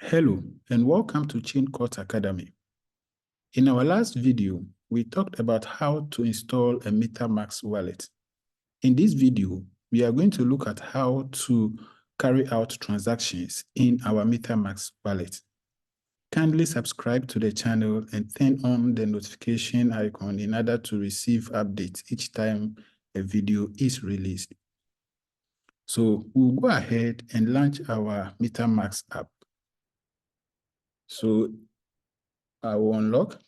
Hello and welcome to Chain Court Academy. In our last video, we talked about how to install a MetaMask wallet. In this video, we are going to look at how to carry out transactions in our MetaMask wallet. Kindly subscribe to the channel and turn on the notification icon in order to receive updates each time a video is released. So we'll go ahead and launch our MetaMask app. So I will unlock.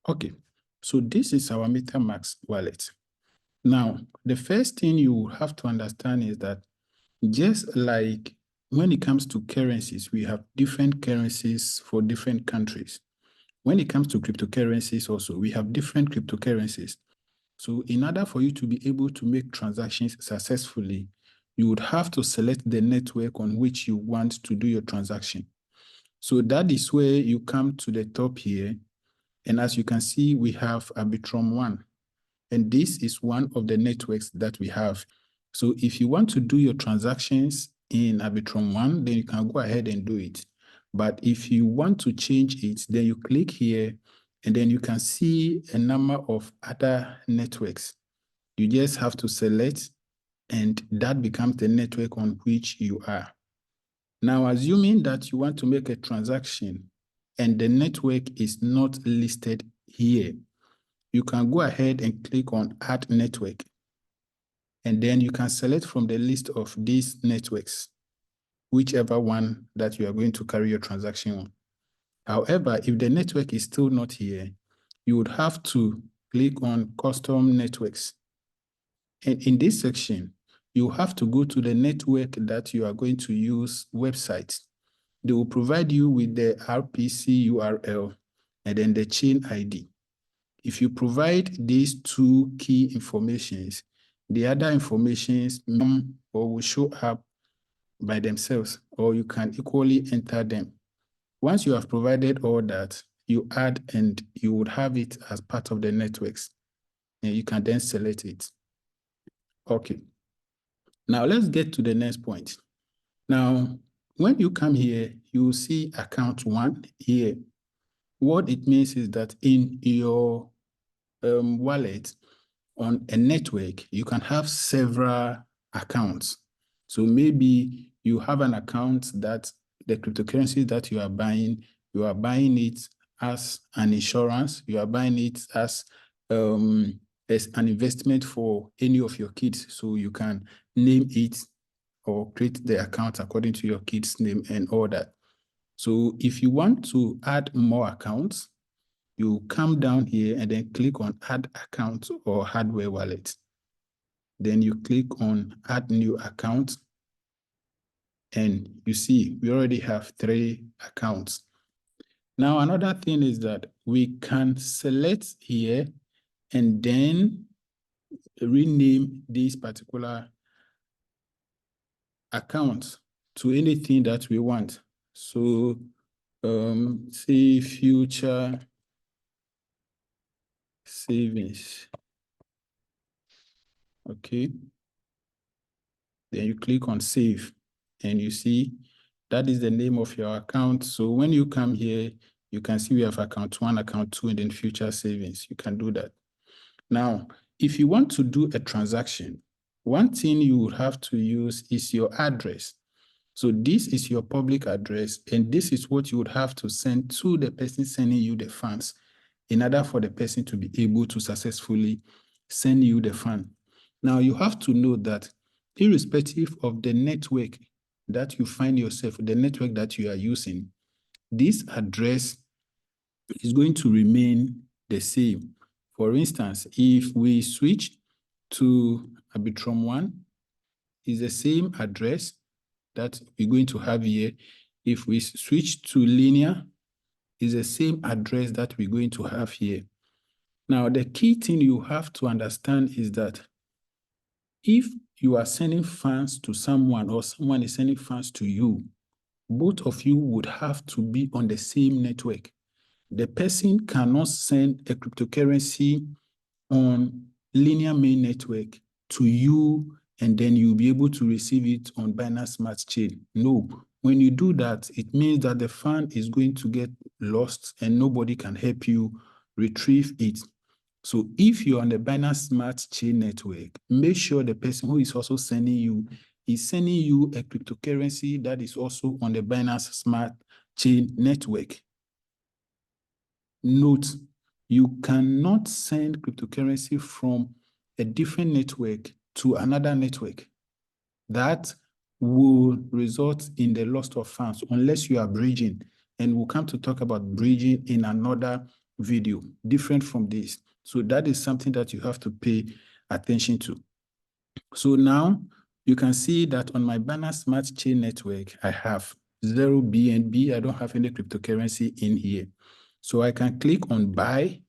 Okay, so this is our MetaMask wallet. Now, the first thing you have to understand is that just like when it comes to currencies, we have different currencies for different countries. When it comes to cryptocurrencies also, we have different cryptocurrencies. So in order for you to be able to make transactions successfully, you would have to select the network on which you want to do your transaction. So that is where you come to the top here. And as you can see, we have Arbitrum 1. And this is one of the networks that we have. So if you want to do your transactions in Arbitrum 1, then you can go ahead and do it. But if you want to change it, then you click here, and then you can see a number of other networks. You just have to select, and that becomes the network on which you are. Now, assuming that you want to make a transaction and the network is not listed here, you can go ahead and click on Add Network. And then you can select from the list of these networks, whichever one that you are going to carry your transaction on. However, if the network is still not here, you would have to click on Custom Networks. And in this section, you have to go to the network that you are going to use website. They will provide you with the RPC URL and then the chain ID. If you provide these two key informations, the other informations will show up by themselves, or you can equally enter them. Once you have provided all that, you add and you would have it as part of the networks. And you can then select it. Okay. Now let's get to the next point. Now, when you come here, you will see account 1 here. What it means is that in your wallet on a network, you can have several accounts. So maybe you have an account that the cryptocurrency that you are buying it as an insurance, you are buying it as an investment for any of your kids. So you can name it or create the account according to your kid's name and all that. So if you want to add more accounts, you come down here and then click on Add Account or Hardware Wallet. Then you click on Add New Account. And you see, we already have 3 accounts. Now, another thing is that we can select here and then rename this particular account to anything that we want. So, say future savings. Okay. Then you click on save and you see that is the name of your account. So when you come here, you can see we have account 1, account 2, and then future savings. You can do that. Now, if you want to do a transaction, one thing you would have to use is your address. So this is your public address, and this is what you would have to send to the person sending you the funds in order for the person to be able to successfully send you the fund. Now, you have to know that irrespective of the network that you find yourself, the network that you are using, this address is going to remain the same. For instance, if we switch to Arbitrum 1, is the same address that we're going to have here. If we switch to Linear, is the same address that we're going to have here. Now, the key thing you have to understand is that if you are sending funds to someone or someone is sending funds to you, both of you would have to be on the same network. The person cannot send a cryptocurrency on linear main network to you and then you'll be able to receive it on Binance Smart Chain. No, when you do that, it means that the fund is going to get lost and nobody can help you retrieve it. So if you're on the Binance Smart Chain network, make sure the person who is also sending you is sending you a cryptocurrency that is also on the Binance Smart Chain network. Note, you cannot send cryptocurrency from a different network to another network. That will result in the loss of funds unless you are bridging. And we'll come to talk about bridging in another video, different from this. So that is something that you have to pay attention to. So now you can see that on my Binance Smart Chain network, I have 0 BNB. I don't have any cryptocurrency in here. So I can click on buy,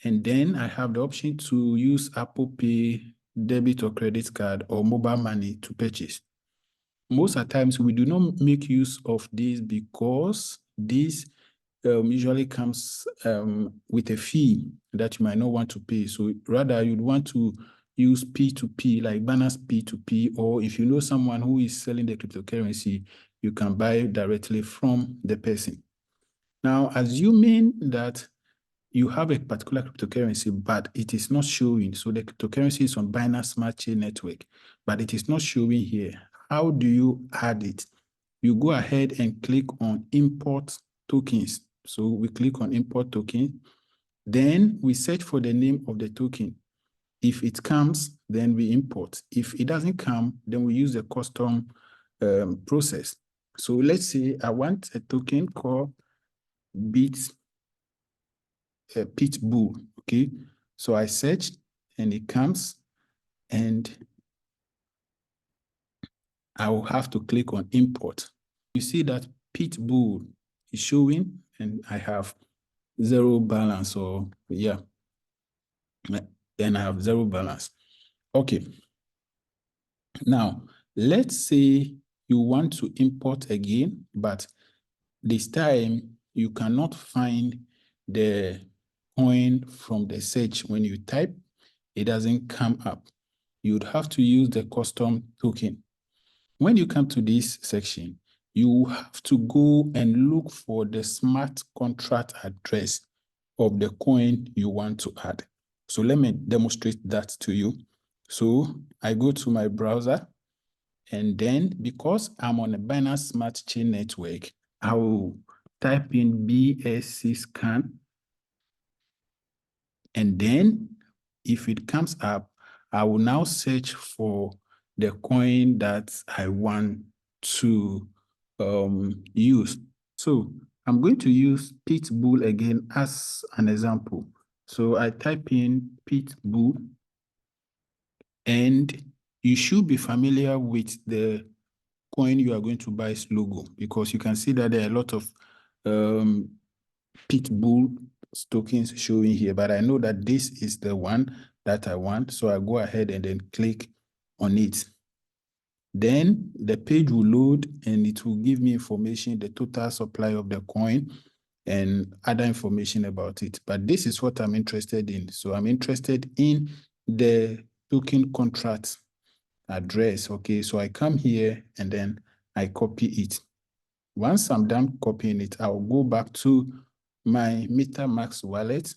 and then I have the option to use Apple Pay, debit or credit card, or mobile money to purchase. Most of the times we do not make use of this because this usually comes with a fee that you might not want to pay. So rather you'd want to use P2P, like Binance P2P, or if you know someone who is selling the cryptocurrency, you can buy directly from the person. Now, assuming that you have a particular cryptocurrency, but it is not showing. So the cryptocurrency is on Binance Smart Chain network, but it is not showing here. How do you add it? You go ahead and click on import tokens. So we click on import token. Then we search for the name of the token. If it comes, then we import. If it doesn't come, then we use the custom process. So let's say I want a token called Pitbull, okay? So I search and it comes and I will have to click on import. You see that Pitbull is showing and I have 0 balance, or yeah, and I have 0 balance. Okay. Now, let's say you want to import again, but this time you cannot find the coin from the search. When you type, it doesn't come up. You'd have to use the custom token. When you come to this section, you have to go and look for the smart contract address of the coin you want to add. So let me demonstrate that to you. So I go to my browser, and then because I'm on a Binance Smart Chain network, I will type in BSC scan. And then if it comes up, I will now search for the coin that I want to use. So I'm going to use Pitbull again as an example. So I type in Pitbull, and you should be familiar with the coin you are going to buy's logo, because you can see that there are a lot of Pitbull tokens showing here, but I know that this is the one that I want. So I go ahead and then click on it. Then the page will load and it will give me information, the total supply of the coin and other information about it. But this is what I'm interested in. So I'm interested in the token contract address. Okay, so I come here and then I copy it. Once I'm done copying it, I'll go back to my MetaMask wallet.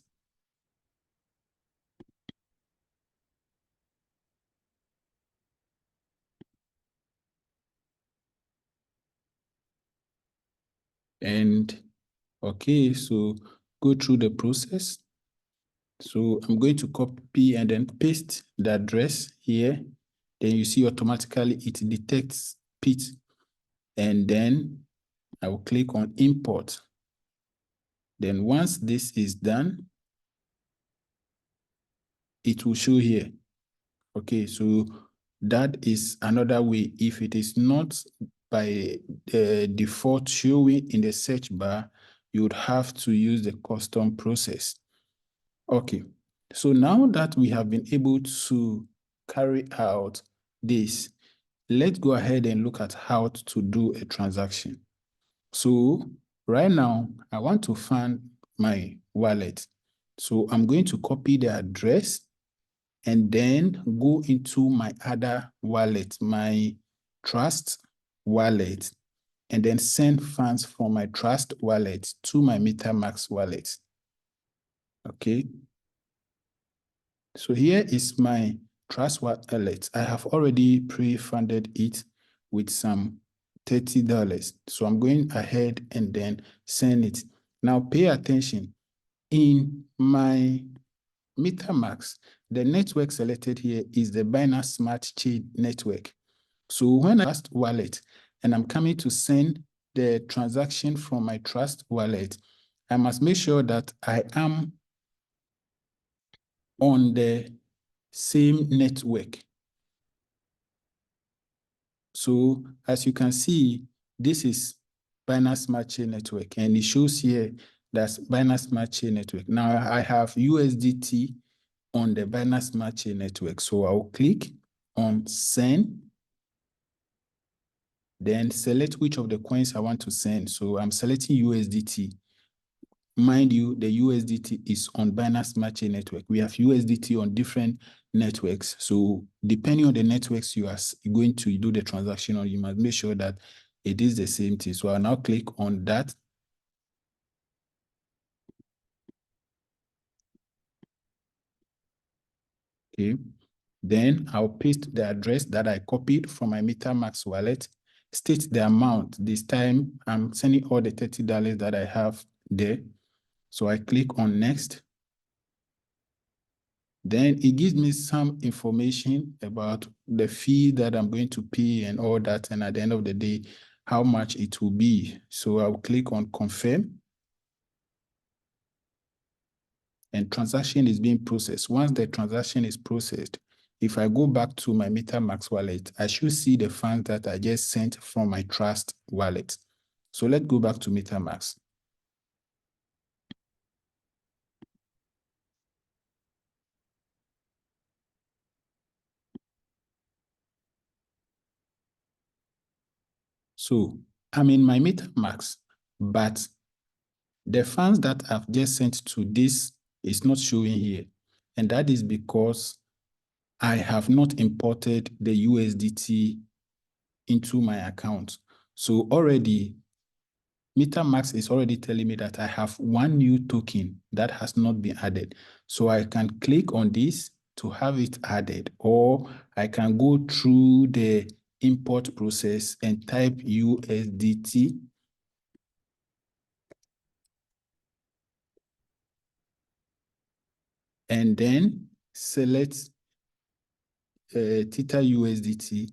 And okay, so go through the process. So I'm going to copy and then paste the address here. Then you see automatically it detects Pit. And then I will click on import. Then once this is done, it will show here. Okay, so that is another way. If it is not by default showing in the search bar, you would have to use the custom process. Okay, so now that we have been able to carry out this, let's go ahead and look at how to do a transaction. So right now, I want to fund my wallet. So I'm going to copy the address and then go into my other wallet, my Trust wallet, and then send funds from my Trust wallet to my MetaMask wallet. Okay. So here is my Trust wallet. I have already pre-funded it with some $30. So I'm going ahead and then send it. Now pay attention. In my MetaMask, the network selected here is the Binance Smart Chain network. So when I Trust wallet and I'm coming to send the transaction from my Trust wallet, I must make sure that I am on the same network. So as you can see, this is Binance Smart Chain network, and it shows here that's Binance Smart Chain network. Now I have USDT on the Binance Smart Chain network. So I'll click on send, then select which of the coins I want to send. So I'm selecting USDT. Mind you, the USDT is on Binance Smart Chain network. We have USDT on different networks. So depending on the networks you are going to do the transaction on, you must make sure that it is the same thing. So I'll now click on that. Okay. Then I'll paste the address that I copied from my MetaMask wallet, state the amount. This time I'm sending all the $30 that I have there. So I click on next. Then it gives me some information about the fee that I'm going to pay and all that. And at the end of the day, how much it will be. So I'll click on confirm. And transaction is being processed. Once the transaction is processed, if I go back to my MetaMask wallet, I should see the funds that I just sent from my Trust wallet. So let's go back to MetaMask. So I'm in my MetaMask, but the funds that I've just sent to this is not showing here. And that is because I have not imported the USDT into my account. So already, MetaMask is already telling me that I have one new token that has not been added. So I can click on this to have it added, or I can go through the import process and type USDT. And then select Theta USDT.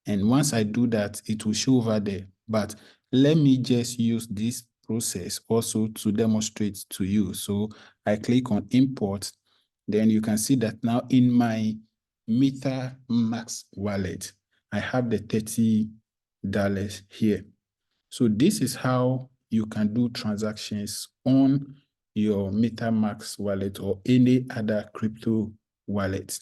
And once I do that, it will show over there. But let me just use this process also to demonstrate to you. So I click on import. Then you can see that now in my MetaMask wallet, I have the $30 here. So this is how you can do transactions on your MetaMask wallet or any other crypto wallet.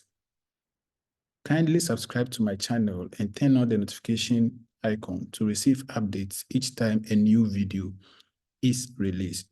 Kindly subscribe to my channel and turn on the notification icon to receive updates each time a new video is released.